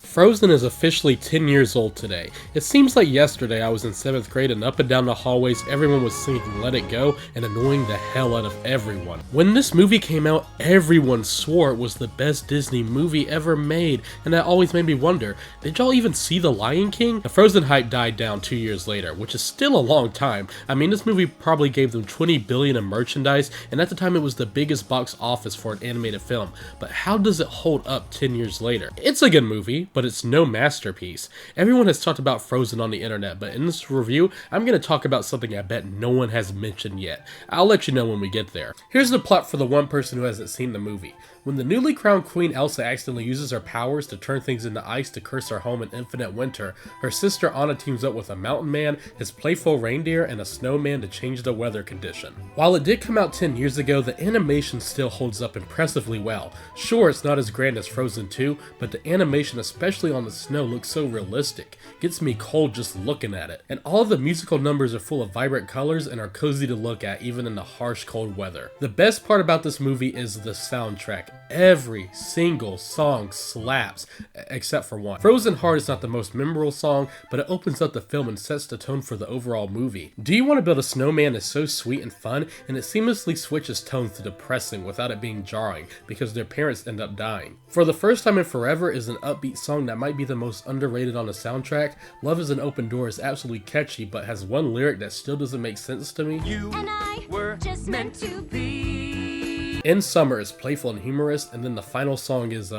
Frozen is officially 10 years old today. It seems like yesterday I was in 7th grade and up and down the hallways everyone was singing Let It Go and annoying the hell out of everyone. When this movie came out, everyone swore it was the best Disney movie ever made, and that always made me wonder, did y'all even see The Lion King? The Frozen hype died down 2 years later, which is still a long time. I mean, this movie probably gave them $20 billion in merchandise, and at the time it was the biggest box office for an animated film. But how does it hold up 10 years later? It's a good movie, but it's no masterpiece. Everyone has talked about Frozen on the internet, but in this review, I'm going to talk about something I bet no one has mentioned yet. I'll let you know when we get there. Here's the plot for the one person who hasn't seen the movie. When the newly crowned Queen Elsa accidentally uses her powers to turn things into ice to curse her home in infinite winter, her sister Anna teams up with a mountain man, his playful reindeer, and a snowman to change the weather condition. While it did come out 10 years ago, the animation still holds up impressively well. Sure, it's not as grand as Frozen 2, but the animation, especially on the snow, looks so realistic. Gets me cold just looking at it. And all of the musical numbers are full of vibrant colors and are cozy to look at even in the harsh cold weather. The best part about this movie is the soundtrack. Every single song slaps, except for one. Frozen Heart is not the most memorable song, but it opens up the film and sets the tone for the overall movie. Do You Want to Build a Snowman is so sweet and fun, and it seamlessly switches tones to depressing without it being jarring, because their parents end up dying. For the First Time in Forever is an upbeat song that might be the most underrated on the soundtrack. Love is an Open Door is absolutely catchy, but has one lyric that still doesn't make sense to me. You and I were just meant to be. In Summer is playful and humorous, and then the final song is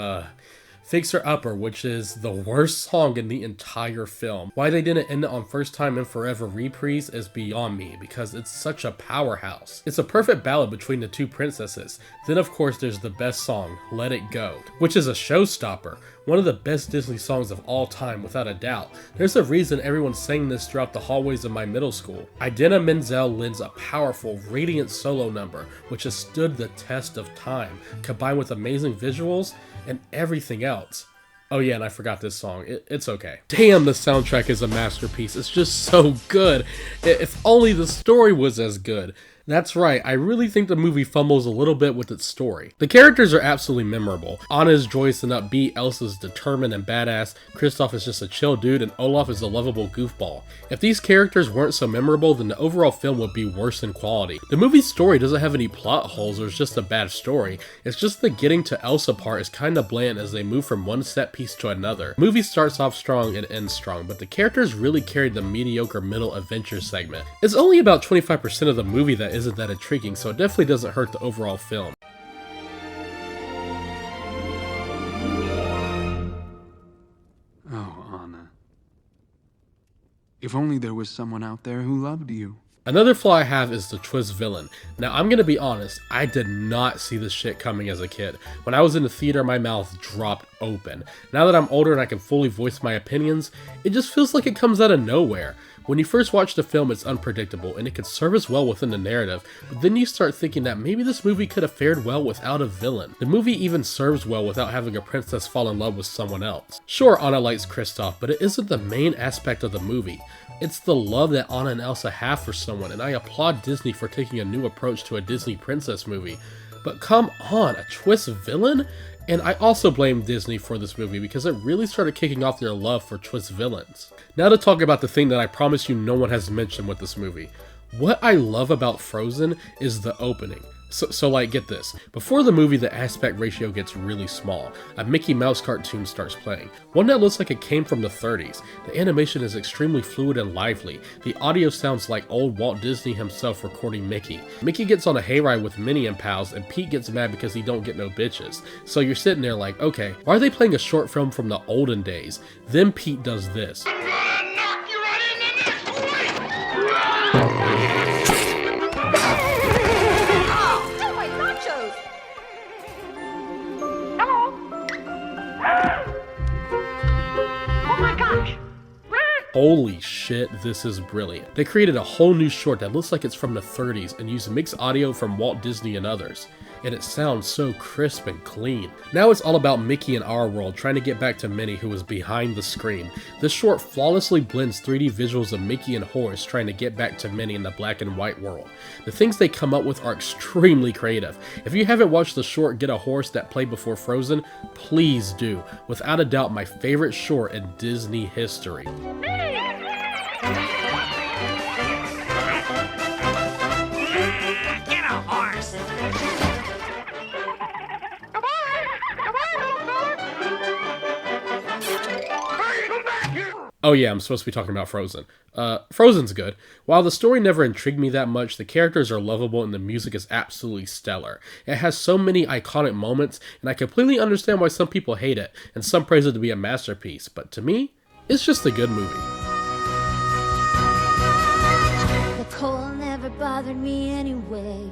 Fixer Upper, which is the worst song in the entire film. Why they didn't end it on First Time in Forever reprise is beyond me, because it's such a powerhouse. It's a perfect ballad between the two princesses. Then of course there's the best song, Let It Go, which is a showstopper. One of the best Disney songs of all time, without a doubt. There's a reason everyone sang this throughout the hallways of my middle school. Idina Menzel lends a powerful, radiant solo number, which has stood the test of time, combined with amazing visuals and everything else. Oh yeah, and I forgot this song. It's okay. Damn, the soundtrack is a masterpiece. It's just so good. If only the story was as good. That's right, I really think the movie fumbles a little bit with its story. The characters are absolutely memorable. Anna is joyous and upbeat, Elsa's determined and badass, Kristoff is just a chill dude, and Olaf is a lovable goofball. If these characters weren't so memorable, then the overall film would be worse in quality. The movie's story doesn't have any plot holes or it's just a bad story. It's just the getting to Elsa part is kinda bland as they move from one set piece to another. The movie starts off strong and ends strong, but the characters really carried the mediocre middle adventure segment. It's only about 25% of the movie that isn't that intriguing, so it definitely doesn't hurt the overall film. Oh, Anna. If only there was someone out there who loved you. Another flaw I have is the twist villain. Now I'm gonna be honest, I did not see this shit coming as a kid. When I was in the theater, my mouth dropped open. Now that I'm older and I can fully voice my opinions, it just feels like it comes out of nowhere. When you first watch the film, it's unpredictable, and it could serve as well within the narrative, but then you start thinking that maybe this movie could have fared well without a villain. The movie even serves well without having a princess fall in love with someone else. Sure, Anna likes Kristoff, but it isn't the main aspect of the movie. It's the love that Anna and Elsa have for someone, and I applaud Disney for taking a new approach to a Disney princess movie. But come on, a twist villain? And I also blame Disney for this movie because it really started kicking off their love for twist villains. Now to talk about the thing that I promise you no one has mentioned with this movie. What I love about Frozen is the opening. So like, get this. Before the movie, the aspect ratio gets really small. A Mickey Mouse cartoon starts playing. One that looks like it came from the 30s. The animation is extremely fluid and lively. The audio sounds like old Walt Disney himself recording Mickey. Mickey gets on a hayride with Minnie and pals, and Pete gets mad because he don't get no bitches. So you're sitting there like, okay, why are they playing a short film from the olden days? Then Pete does this. Holy shit, this is brilliant. They created a whole new short that looks like it's from the 30s and used mixed audio from Walt Disney and others. and it sounds so crisp and clean. Now it's all about Mickey in our world trying to get back to Minnie, who was behind the screen. This short flawlessly blends 3D visuals of Mickey and Horace trying to get back to Minnie in the black and white world. The things they come up with are extremely creative. If you haven't watched the short Get a Horse that played before Frozen, please do. Without a doubt, my favorite short in Disney history. Oh yeah, I'm supposed to be talking about Frozen. Frozen's good. While the story never intrigued me that much, the characters are lovable and the music is absolutely stellar. It has so many iconic moments, and I completely understand why some people hate it, and some praise it to be a masterpiece, but to me, it's just a good movie. The cold never bothered me anyway.